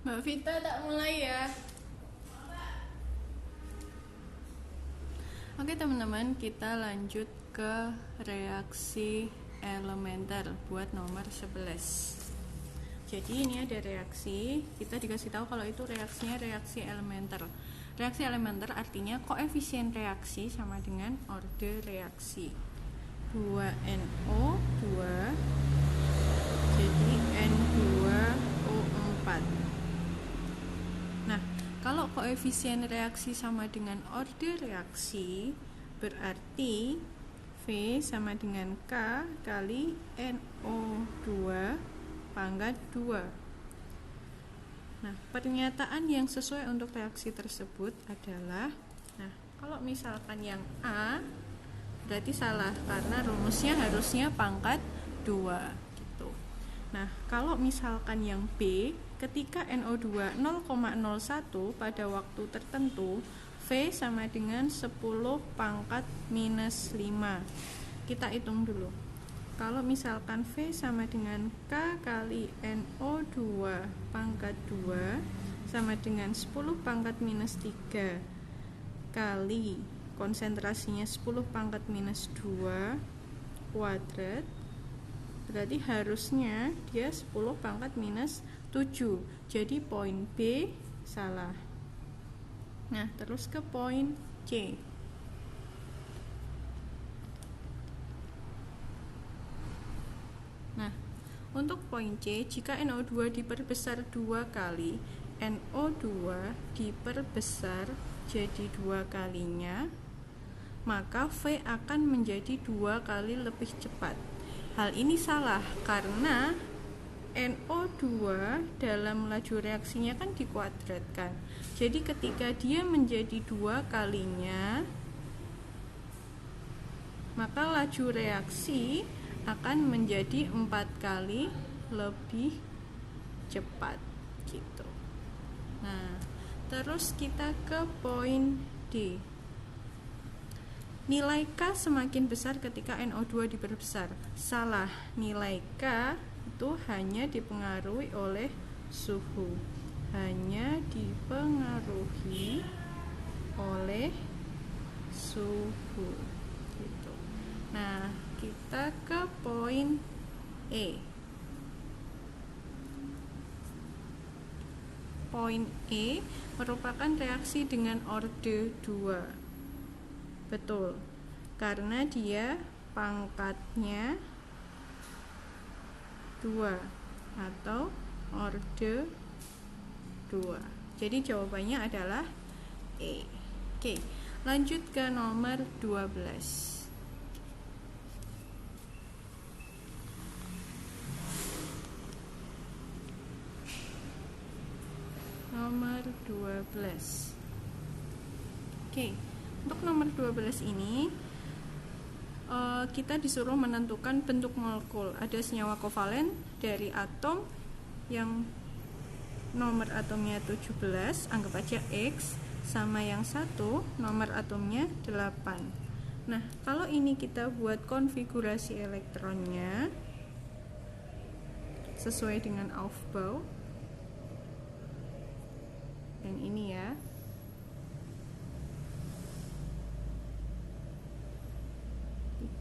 Mbak Vita tak mulai ya. Oke teman-teman, kita lanjut ke reaksi elementer buat nomor 11. Jadi ini ada reaksi, kita dikasih tahu kalau itu reaksinya reaksi elementer. Reaksi elementer artinya koefisien reaksi sama dengan order reaksi. 2NO2 jadi N2O4. Nah, kalau koefisien reaksi sama dengan order reaksi, berarti V sama dengan K kali NO2 pangkat 2. Nah, pernyataan yang sesuai untuk reaksi tersebut adalah, nah, kalau misalkan yang A, berarti salah, karena rumusnya harusnya pangkat 2 gitu. Nah, kalau misalkan yang B, ketika NO2 0,01 pada waktu tertentu, V sama dengan 10 pangkat minus 5. Kita hitung dulu. Kalau misalkan V sama dengan K kali NO2 pangkat 2 sama dengan 10 pangkat minus 3 kali konsentrasinya 10 pangkat minus 2 kuadrat, berarti harusnya dia 10 pangkat minus 7. Jadi poin B salah. Nah, terus ke poin C. Nah, untuk poin C, jika NO2 diperbesar 2 kali, NO2 diperbesar jadi 2 kalinya, maka V akan menjadi 2 kali lebih cepat. Hal ini salah karena NO2 dalam laju reaksinya kan dikuadratkan. Jadi ketika dia menjadi 2 kalinya, maka laju reaksi akan menjadi 4 kali lebih cepat gitu. Nah, terus kita ke poin D. Nilai K semakin besar ketika NO2 diperbesar. Salah, nilai K itu hanya dipengaruhi oleh suhu. Hanya dipengaruhi oleh suhu gitu. Nah, kita ke poin E. Poin E merupakan reaksi dengan order 2. Betul, karena dia pangkatnya 2 atau order 2. Jadi jawabannya adalah E. Oke, lanjut ke nomor 12. Nomor 12. Oke, untuk nomor 12 ini kita disuruh menentukan bentuk molekul. Ada senyawa kovalen dari atom yang nomor atomnya 17, anggap aja X, sama yang satu nomor atomnya 8. Nah, kalau ini kita buat konfigurasi elektronnya sesuai dengan Aufbau, yang ini ya,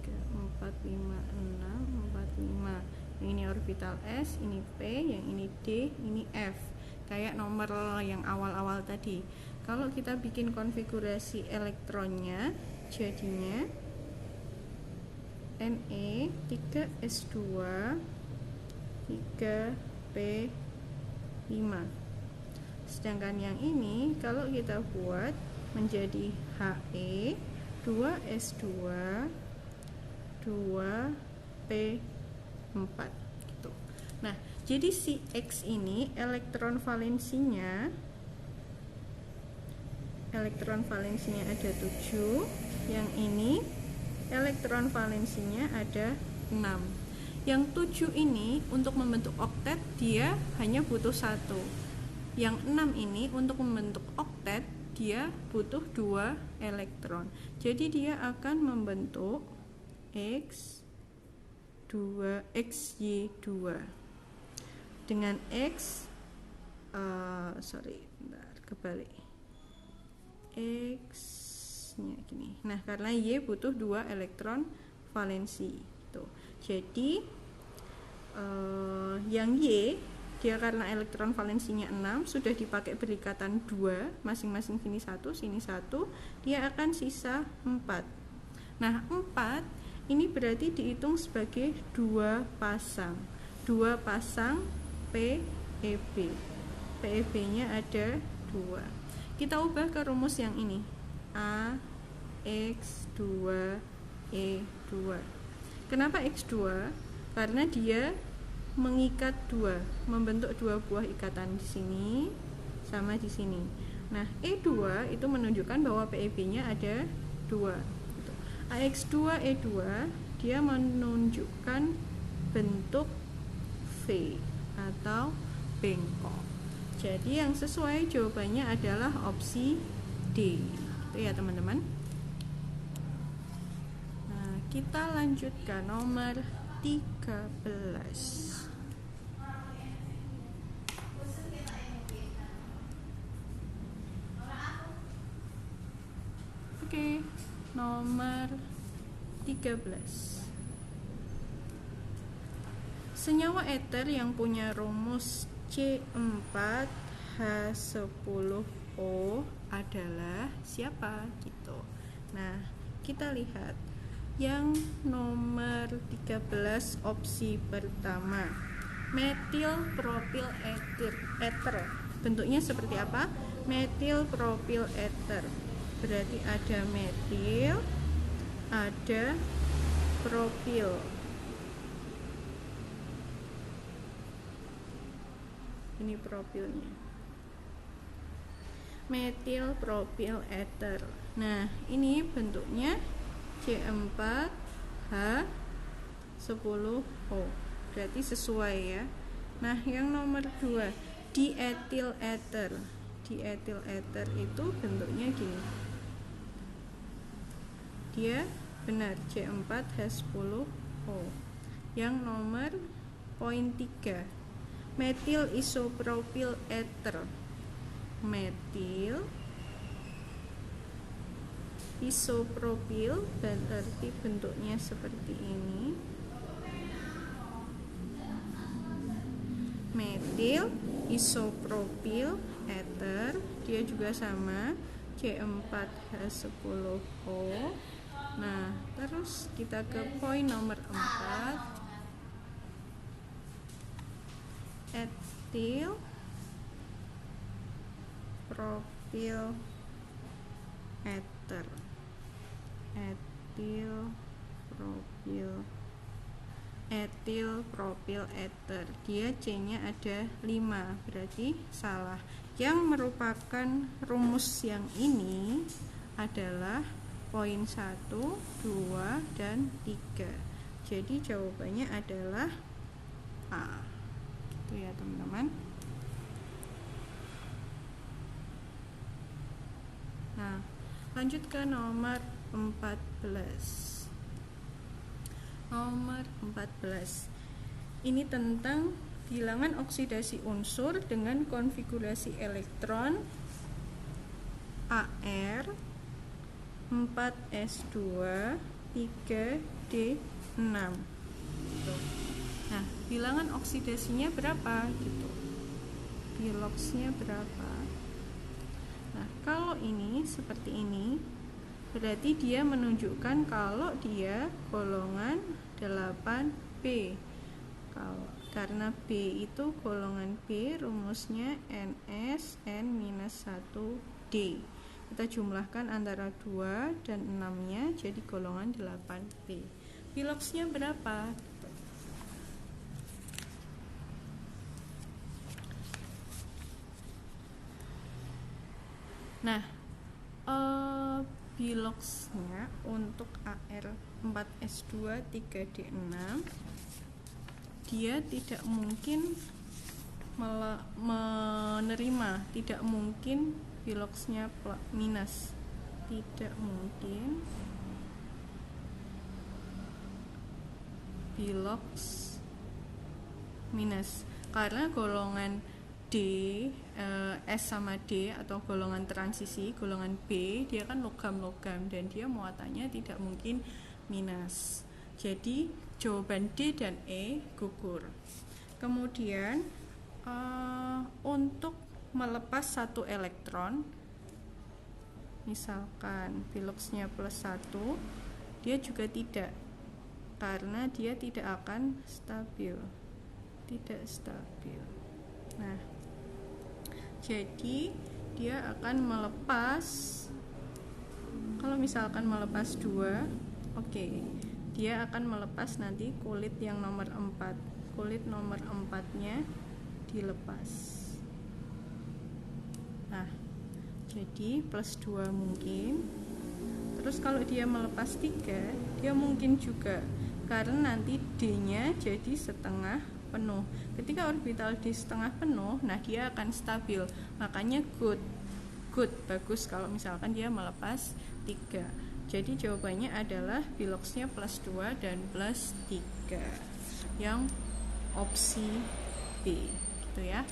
3, 4, 5, 6, 4, 5. Yang ini orbital S, ini P, yang ini D, ini F. Kayak nomor yang awal-awal tadi. Kalau kita bikin konfigurasi elektronnya, jadinya Ne 3S2 3P5. Sedangkan yang ini kalau kita buat menjadi He 2S2 2P4 gitu. Nah, jadi si X ini elektron valensinya ada 7, yang ini elektron valensinya ada 6. Yang 7 ini untuk membentuk oktet dia hanya butuh 1. Yang 6 ini untuk membentuk oktet dia butuh 2 elektron. Jadi dia akan membentuk XY2 dengan X bentar, kebalik. X nya gini. Nah, karena Y butuh 2 elektron valensi. Tuh. Jadi yang Y dia karena elektron valensinya 6 sudah dipakai berikatan 2, masing-masing sini 1, sini 1, dia akan sisa 4. Nah, 4 ini berarti dihitung sebagai 2 pasang. 2 pasang PEB. PEB-nya ada 2. Kita ubah ke rumus yang ini. A X2 E2. Kenapa X2? Karena dia mengikat 2, membentuk 2 buah ikatan di sini sama di sini. Nah, E2 itu menunjukkan bahwa PEB-nya ada 2. AX2E2 dia menunjukkan bentuk V atau bengkok. Jadi yang sesuai jawabannya adalah opsi D. Itu ya teman-teman. Nah, kita lanjutkan nomor 13. Oke, nomor 13. Senyawa eter yang punya rumus C4H10O adalah siapa gitu. Nah, kita lihat yang nomor 13 opsi pertama, metil propil eter. Bentuknya seperti apa? Metil propil eter. Berarti ada metil, ada propil. Ini propilnya. Metil propil eter. Nah, ini bentuknya C4H10O. Berarti sesuai ya. Nah, yang nomor 2, dietil eter. Dietil eter itu bentuknya gini. Dia benar C4H10O. Yang nomor poin 3, metil isopropil eter. Metil isopropil berarti bentuknya seperti ini. Metil isopropil eter, dia juga sama C4H10O. Nah, terus kita ke poin nomor 4, etil propil eter. Etil propil eter. Dia C-nya ada 5, berarti salah. Yang merupakan rumus yang ini adalah poin 1, 2, dan 3. Jadi jawabannya adalah A. Itu ya teman-teman. Nah, lanjut ke nomor 14. Nomor 14. Ini tentang bilangan oksidasi unsur dengan konfigurasi elektron Ar 4s2 3d6. Nah, bilangan oksidasinya berapa gitu. Biloxnya berapa? Nah, kalau ini seperti ini, berarti dia menunjukkan kalau dia golongan 8B. Karena B itu golongan B, rumusnya NS N-1D. Kita jumlahkan antara 2 dan 6-nya jadi golongan 8B. Biloxnya berapa? Nah, biloxnya untuk Ar4s2 3d6 dia tidak mungkin menerima, tidak mungkin biloxnya minus, tidak mungkin bilox minus karena golongan D S sama D atau golongan transisi, golongan B, dia kan logam-logam dan dia muatannya tidak mungkin minus. Jadi jawaban D dan E gugur. Kemudian untuk melepas satu elektron, misalkan Philoxnya +1, dia juga tidak, karena dia tidak akan stabil, tidak stabil. Nah, jadi dia akan melepas, kalau misalkan melepas 2, oke, dia akan melepas nanti kulit yang nomor 4, kulit nomor 4-nya dilepas. Nah, jadi +2 mungkin. Terus kalau dia melepas 3, dia mungkin juga, karena nanti D-nya jadi setengah penuh. Ketika orbital D setengah penuh, nah dia akan stabil. Makanya good, bagus kalau misalkan dia melepas 3. Jadi jawabannya adalah Philoxnya +2 dan +3, yang opsi B, gitu ya.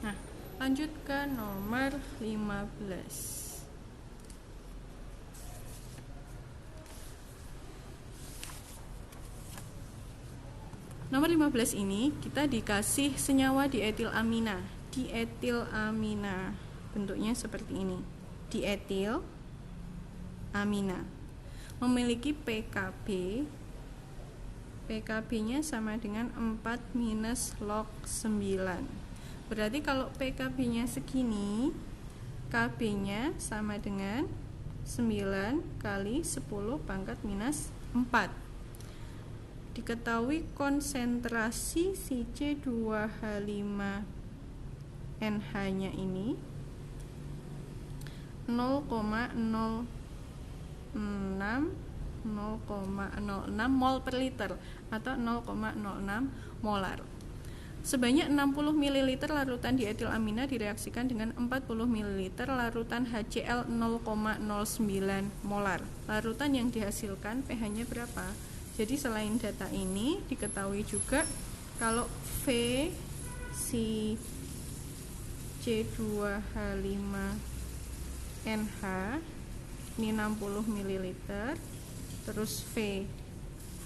Nah, lanjut ke nomor 15. Nomor 15 ini kita dikasih senyawa dietilamina. Dietilamina bentuknya seperti ini. Dietilamina memiliki PKB. PKB-nya sama dengan 4 - log 9. Berarti kalau PKB-nya segini, KB-nya sama dengan 9 kali 10 pangkat minus 4. Diketahui konsentrasi si C2H5NH-nya ini 0,06 mol per liter atau 0,06 molar. Sebanyak 60 ml larutan dietilamina direaksikan dengan 40 ml larutan HCl 0,09 molar. Larutan yang dihasilkan pH-nya berapa? Jadi selain data ini diketahui juga kalau V si C2H5NH ini 60 ml, terus V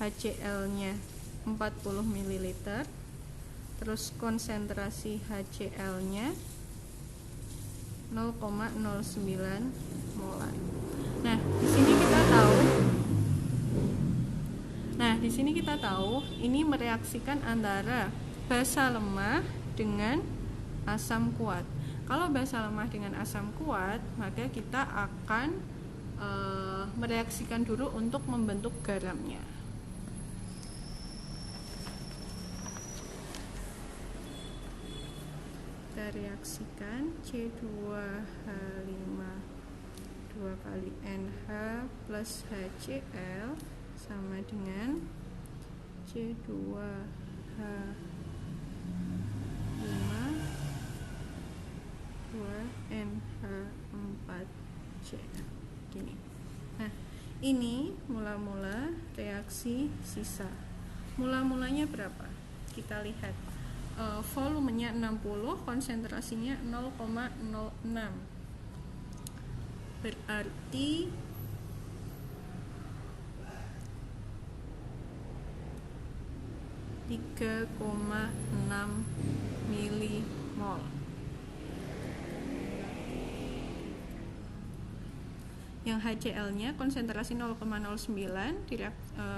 HCl-nya 40 ml, terus konsentrasi HCl-nya 0,09 molar. Nah, di sini kita tahu ini mereaksikan antara basa lemah dengan asam kuat. Kalau basa lemah dengan asam kuat, maka kita akan mereaksikan dulu untuk membentuk garamnya. Kita reaksikan C2H5 2 kali NH plus HCl sama dengan C2H5 2NH4Cl. Gini. Nah, ini mula-mula reaksi sisa. Mula-mulanya berapa? Kita lihat. Volumenya 60, konsentrasinya 0,06. Berarti 3,6 milimol. Yang HCl-nya konsentrasi 0,09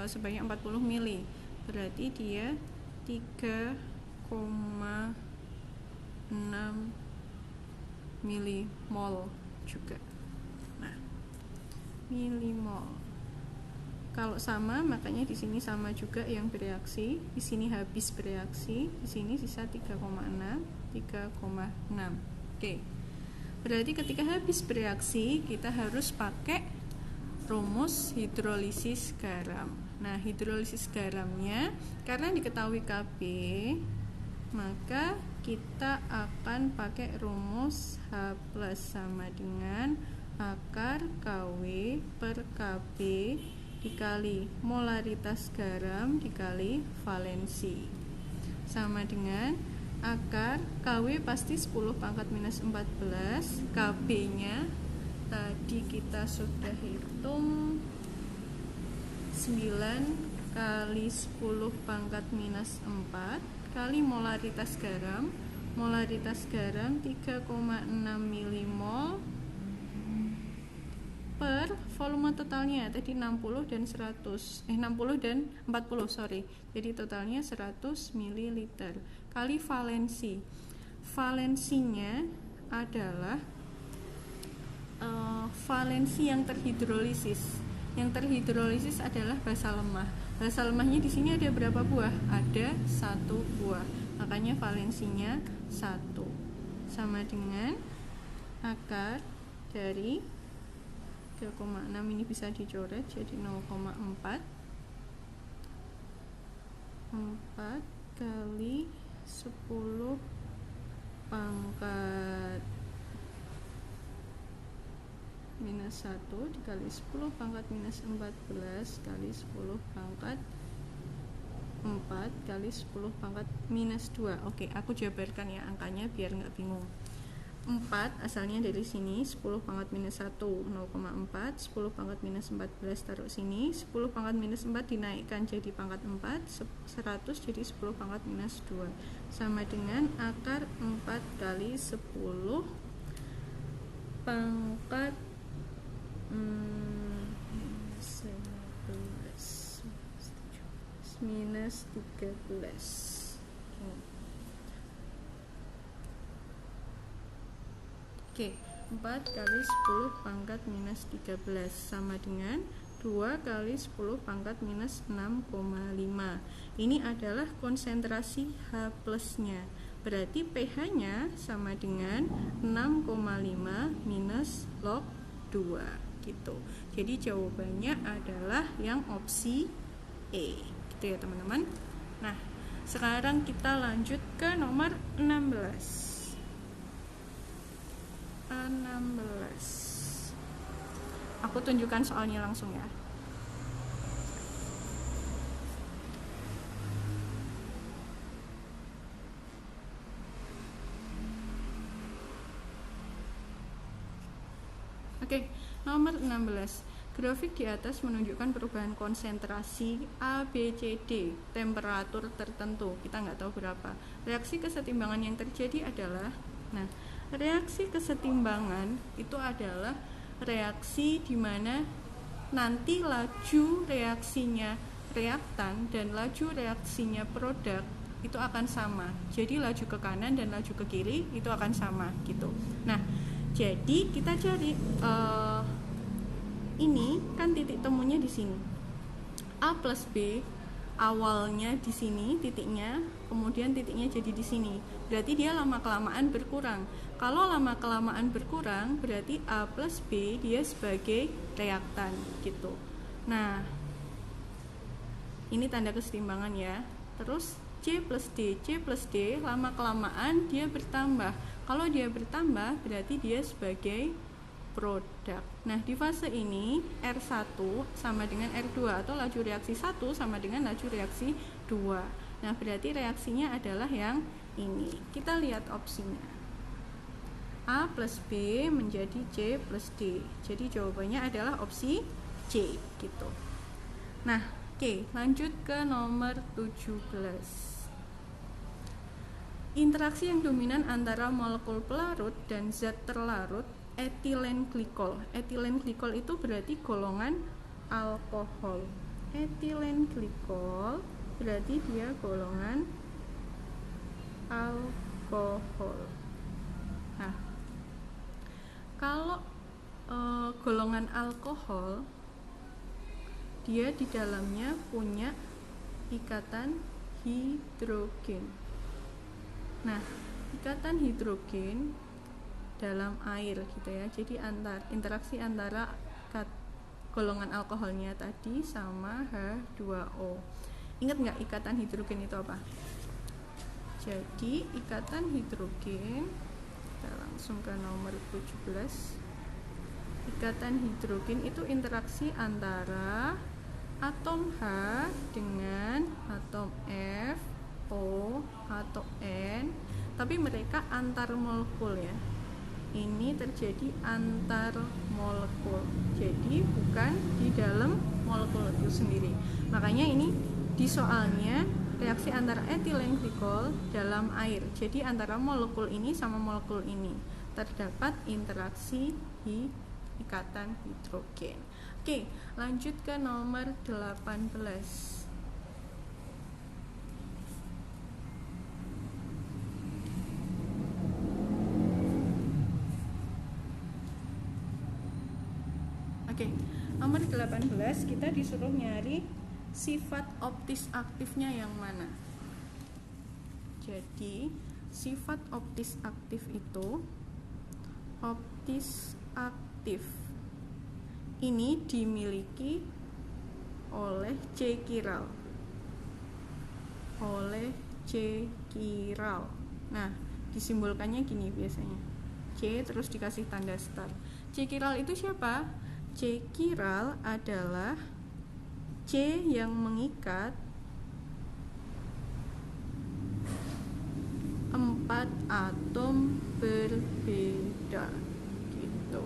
sebanyak 40 mili. Berarti dia 3,6 milimol juga. Nah, milimol. Kalau sama, makanya di sini sama juga yang bereaksi. Di sini habis bereaksi, di sini sisa 3,6, 3,6. Oke. Berarti ketika habis bereaksi, kita harus pakai rumus hidrolisis garam. Nah, hidrolisis garamnya karena diketahui Kb, maka kita akan pakai rumus H plus sama dengan akar KW per Kb dikali molaritas garam dikali valensi sama dengan akar KW pasti 10 pangkat minus 14, KB nya tadi kita sudah hitung 9 kali 10 pangkat minus 4 kali molaritas garam 3,6 milimol per volume totalnya tadi 60 dan 100 60 dan 40 sorry, jadi totalnya 100 ml kali valensinya adalah valensi yang terhidrolisis adalah basa lemahnya di sini ada berapa buah? Ada 1 buah, makanya valensinya 1 sama dengan akar dari 3,6 ini bisa dicoret jadi 0,4 kali 10 pangkat minus 1 dikali 10 pangkat minus 14 kali 10 pangkat 4 kali 10 pangkat minus 2. Oke, aku jabarkan ya angkanya biar nggak bingung. 4 asalnya dari sini, 10 pangkat minus 1 0,4, 10 pangkat minus 14 taruh sini, 10 pangkat minus 4 dinaikkan jadi pangkat 4, 100 jadi 10 pangkat minus 2 sama dengan akar 4 kali 10 pangkat minus 13. Oke, 4 kali 10 pangkat minus 13 sama dengan 2 kali 10 pangkat minus 6,5. Ini adalah konsentrasi H plusnya. Berarti pH nya sama dengan 6,5 minus log 2 gitu. Jadi jawabannya adalah yang opsi E gitu ya teman-teman. Nah, sekarang kita lanjut ke nomor 16. Aku tunjukkan soalnya langsung ya. Oke, nomor 16. Grafik di atas menunjukkan perubahan konsentrasi A, B, C, D, temperatur tertentu. Kita nggak tahu berapa. Reaksi kesetimbangan yang terjadi adalah, reaksi kesetimbangan itu adalah reaksi di mana nanti laju reaksinya reaktan dan laju reaksinya produk itu akan sama. Jadi laju ke kanan dan laju ke kiri itu akan sama gitu. Nah, jadi kita cari ini kan titik temunya di sini. A plus B awalnya di sini titiknya, kemudian titiknya jadi di sini. Berarti dia lama kelamaan berkurang. Kalau lama kelamaan berkurang, berarti A plus B dia sebagai reaktan gitu. Nah, ini tanda kesetimbangan ya. Terus C plus D lama kelamaan dia bertambah. Kalau dia bertambah, berarti dia sebagai produk. Nah, di fase ini R1 sama dengan R2 atau laju reaksi 1 sama dengan laju reaksi 2. Nah, berarti reaksinya adalah yang ini. Kita lihat opsinya. A plus B menjadi C plus D. Jadi jawabannya adalah opsi C gitu. Nah, oke, lanjut ke nomor 17. Interaksi yang dominan antara molekul pelarut dan zat terlarut etilen glikol. Etilen glikol itu berarti golongan alkohol. Etilen glikol berarti dia golongan alkohol. Nah, kalau golongan alkohol dia di dalamnya punya ikatan hidrogen. Nah, ikatan hidrogen dalam air gitu ya. Jadi interaksi antara golongan alkoholnya tadi sama H2O. Ingat nggak ikatan hidrogen itu apa? Jadi ikatan hidrogen, kita langsung ke nomor 17. Ikatan hidrogen itu interaksi antara atom H dengan atom F, O, atau N, tapi mereka antar molekul ya. Ini terjadi antar molekul, jadi bukan di dalam molekul itu sendiri. Makanya ini di soalnya reaksi antara etilen glikol dalam air. Jadi antara molekul ini sama molekul ini terdapat interaksi ikatan hidrogen. Oke, lanjut ke nomor 18. Oke, nomor 18 kita disuruh nyari sifat optis aktifnya yang mana. Jadi, sifat optis aktif itu optis aktif ini dimiliki oleh C chiral. Nah, disimbolkannya gini biasanya. C terus dikasih tanda star. C chiral itu siapa? C chiral adalah C yang mengikat 4 atom berbeda gitu.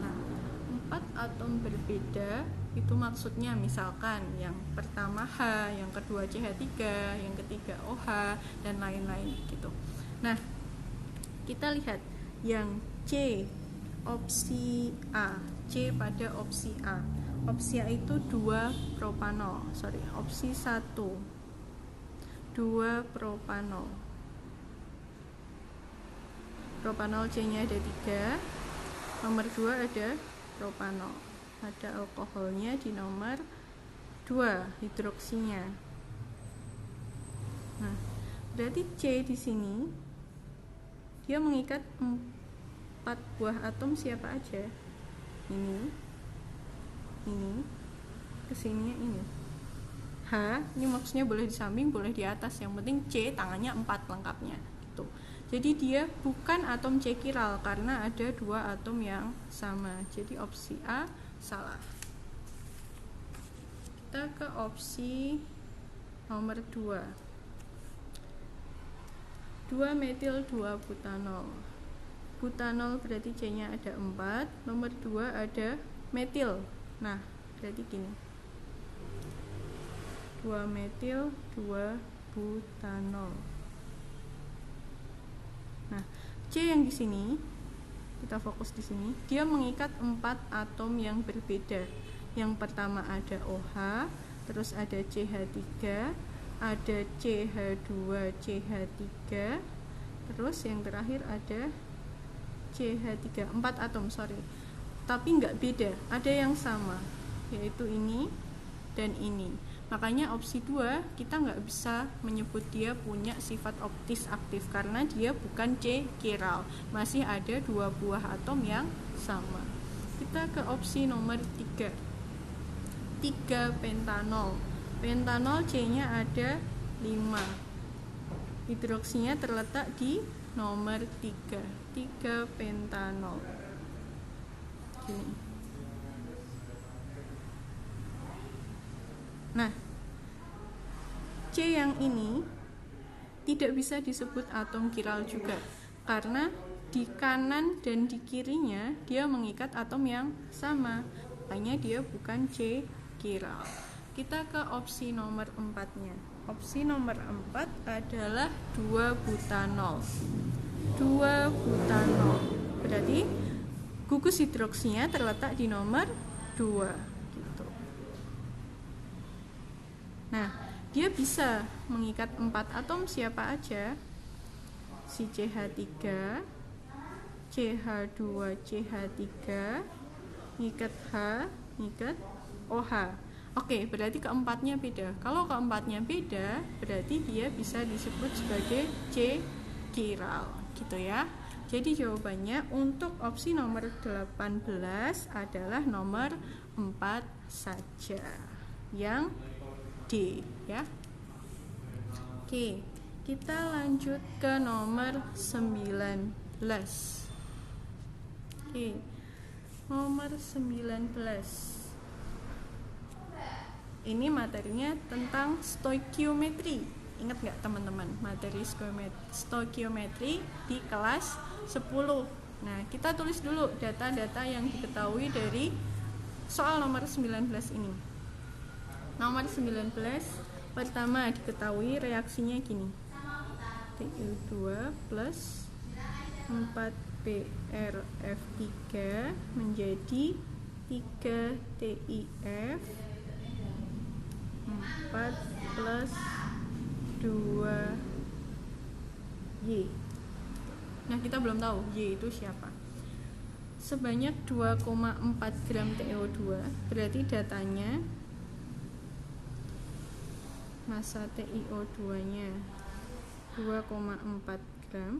Nah, 4 atom berbeda itu maksudnya misalkan yang pertama H, yang kedua CH3, yang ketiga OH, dan lain-lain gitu. Nah, kita lihat yang C opsi A, C pada opsi A. Opsi A itu 2 propanol. Opsi 1 2 propanol. Propanol C-nya ada 3. Nomor 2 ada propanol. Ada alkoholnya di nomor 2, hidroksinya. Nah, berarti C di sini dia mengikat 4 buah atom siapa aja? Ini, kesininya ini. H, ini maksudnya boleh di samping, boleh di atas. Yang penting C tangannya 4 lengkapnya. Gitu. Jadi dia bukan atom C chiral karena ada 2 atom yang sama. Jadi opsi A salah. Kita ke opsi nomor 2. 2 metil 2 butanol. Butanol berarti C-nya ada 4, nomor 2 ada metil. Nah, berarti gini. 2 metil 2 butanol. Nah, C yang di sini kita fokus di sini, dia mengikat 4 atom yang berbeda. Yang pertama ada OH, terus ada CH3, ada CH2, CH3, terus yang terakhir ada CH3, 4 atom, tapi nggak beda, ada yang sama, yaitu ini dan ini. Makanya opsi 2 kita nggak bisa menyebut dia punya sifat optis aktif karena dia bukan C chiral, masih ada 2 buah atom yang sama. Kita ke opsi nomor 3. 3 pentanol. Pentanol C-nya ada 5. Hidroksinya terletak di nomor 3. 3 pentanol. Gini. Nah, C yang ini tidak bisa disebut atom chiral juga karena di kanan dan di kirinya dia mengikat atom yang sama, makanya dia bukan C chiral. Kita ke opsi nomor 4-nya. Opsi nomor 4 adalah 2 butanol. 2 butanol. Berarti gugus hidroksinya terletak di nomor 2 gitu. Nah, dia bisa mengikat 4 atom siapa aja? Si CH3, CH2, CH3, ngikat H, ngikat OH. Oke, berarti keempatnya beda. Kalau keempatnya beda, berarti dia bisa disebut sebagai C chiral, gitu ya. Jadi jawabannya untuk opsi nomor 18 adalah nomor 4 saja. Yang D, ya. Oke, kita lanjut ke nomor 19. Oke, nomor 19. Ini materinya tentang stoikiometri. Ingat nggak teman-teman materi stoikiometri di kelas 10. Nah, kita tulis dulu data-data yang diketahui dari soal nomor 19 ini. Nomor 19, pertama diketahui reaksinya gini. TiO2 plus 4BrF3 menjadi 3TiF 4 plus 2Y. Nah, kita belum tahu Y itu siapa. Sebanyak 2,4 gram TiO2, berarti datanya massa TiO2 nya 2,4 gram,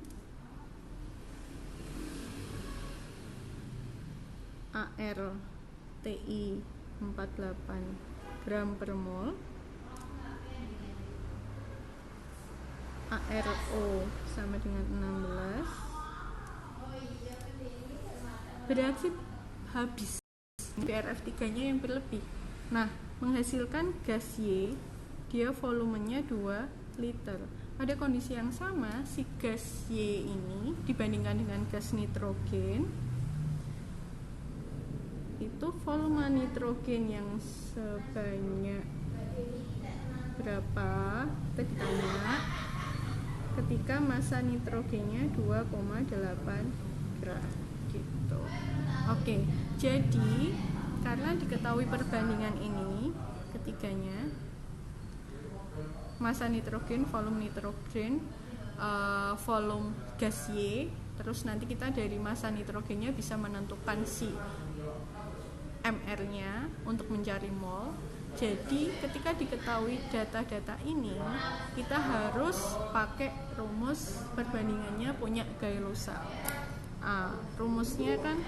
ArTi 48 gram per mol, ArO sama dengan 16, berarti habis BrF3 nya yang berlebih. Nah, menghasilkan gas Y, dia volumenya 2 liter. Pada kondisi yang sama, si gas Y ini dibandingkan dengan gas nitrogen, itu volume nitrogen yang sebanyak berapa? Kita ditanya ketika massa nitrogennya 2,8 gram gitu. Oke, jadi karena diketahui perbandingan ini ketiganya, massa nitrogen, volume nitrogen, volume gas Y, terus nanti kita dari massa nitrogennya bisa menentukan si MR-nya untuk mencari mol. Jadi ketika diketahui data-data ini, kita harus pakai rumus perbandingannya punya Gay-Lussac. Rumusnya kan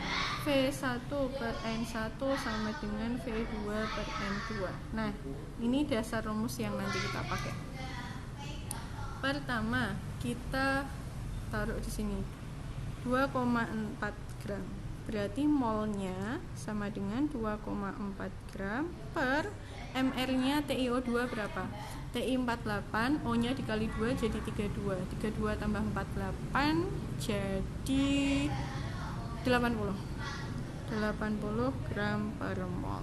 V1 per N1 sama dengan V2 per N2. Nah, ini dasar rumus yang nanti kita pakai. Pertama, kita taruh di sini 2,4 gram. Berarti molnya sama dengan 2,4 gram per MR-nya TiO2 berapa? Ti 48, O-nya dikali 2 jadi 32. 32 tambah 48 jadi 80. 80 gram per mol.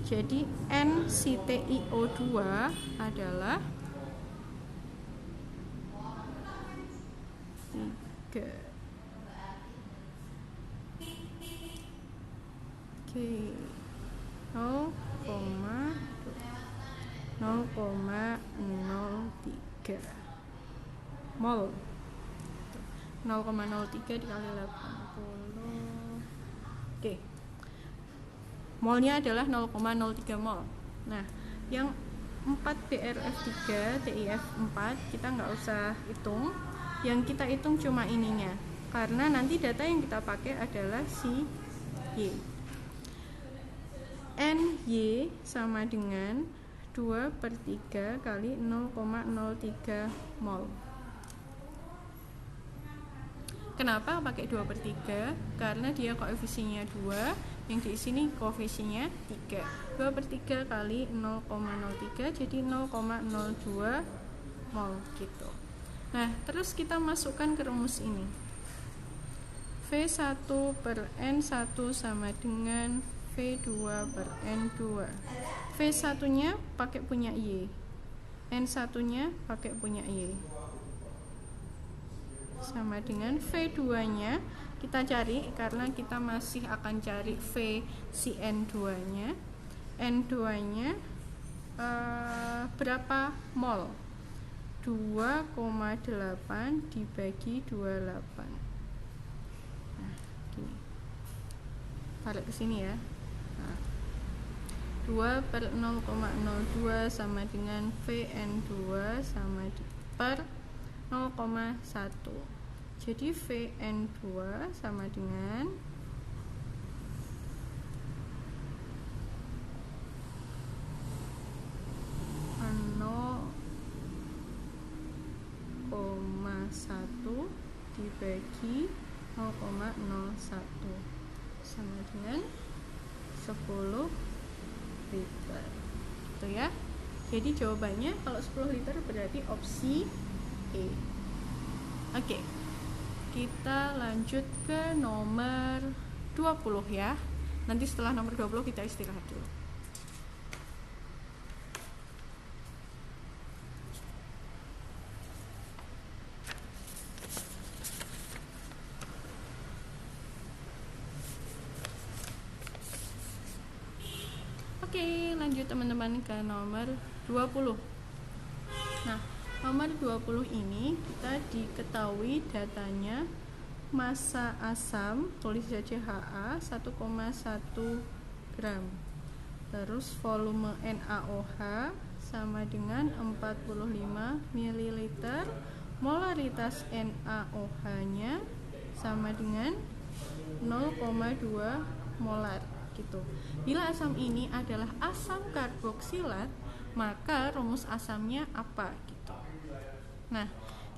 Jadi N si TiO2 adalah 3. Oke. 0,03 mol. 0,03 dikali 80. Oke. Molnya adalah 0,03 mol. Nah, yang 4BrF3 TiF4 kita nggak usah hitung. Yang kita hitung cuma ininya, karena nanti data yang kita pakai adalah si Y. NY sama dengan 2/3 kali 0,03 mol. Kenapa pakai 2/3? Karena dia koefisiennya 2, yang di sini koefisiennya 3. 2/3 kali 0,03 jadi 0,02 mol gitu. Nah, terus kita masukkan ke rumus ini. V1 per N1 sama dengan V2 per N2. V1 nya pakai punya Y, N1 nya pakai punya Y, sama dengan V2 nya kita cari, karena kita masih akan cari V si N2 nya. N2 nya berapa mol? 2,8 dibagi 28. Nah, gini. Tarik ke sini ya. 2 per 0,02 sama dengan Vn2 sama per 0,1. Jadi Vn2 sama dengan 0,1 dibagi 0,01 sama dengan 10 liter. gitu ya. Jadi jawabannya kalau 10 liter berarti opsi E. Oke. Kita lanjut ke nomor 20 ya. Nanti setelah nomor 20 kita istirahat dulu. Oke, lanjut teman-teman ke nomor 20. Nah, nomor 20 ini kita diketahui datanya massa asam, tulis saja HA 1,1 gram. Terus volume NaOH sama dengan 45 ml. Molaritas NaOH-nya sama dengan 0,2 molar gitu. Bila asam ini adalah asam karboksilat, maka rumus asamnya apa gitu. Nah,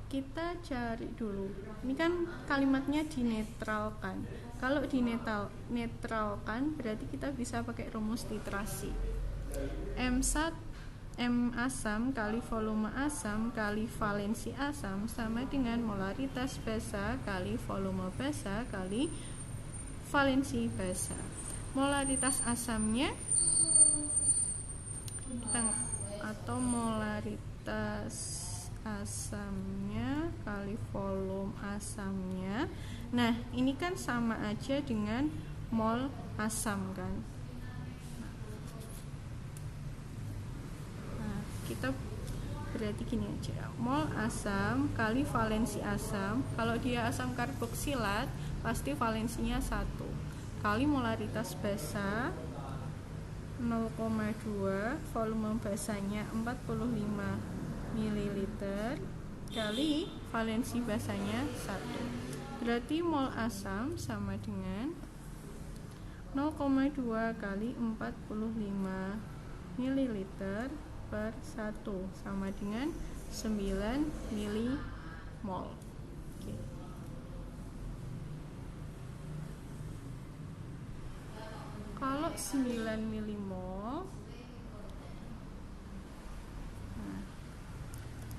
kita cari dulu. Ini kan kalimatnya dinetralkan. Kalau dinetralkan berarti kita bisa pakai rumus titrasi. M asam kali volume asam kali valensi asam sama dengan molaritas basa kali volume basa kali valensi basa. Molaritas asamnya atau molaritas asamnya kali volume asamnya. Nah, ini kan sama aja dengan mol asam kan. Nah, kita berarti gini aja. Mol asam kali valensi asam. Kalau dia asam karboksilat, pasti valensinya 1. Kali molaritas basa 0,2, volume basanya 45 ml kali valensi basanya 1. Berarti mol asam sama dengan 0,2 kali 45 ml per 1 sama dengan 9 milimol. Kalau 9 milimol,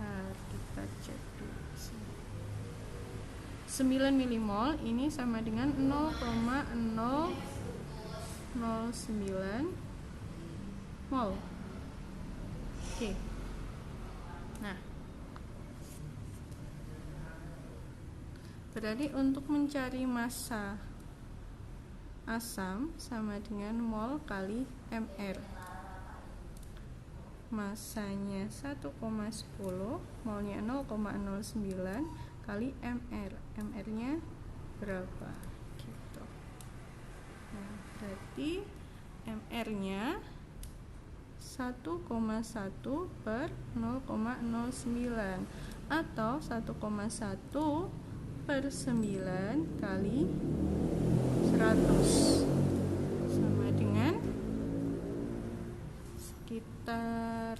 nah, kita cek dulu. 9 milimol ini sama dengan 0,009 mol. Oke. Nah, berarti untuk mencari massa asam sama dengan mol kali mr. Massanya 1,10, molnya 0,09 kali mr. mr-nya berapa? Gitu. Nah, berarti mr-nya 1,1 per 0,09 atau 1,1 per 9 kali 100 sama dengan sekitar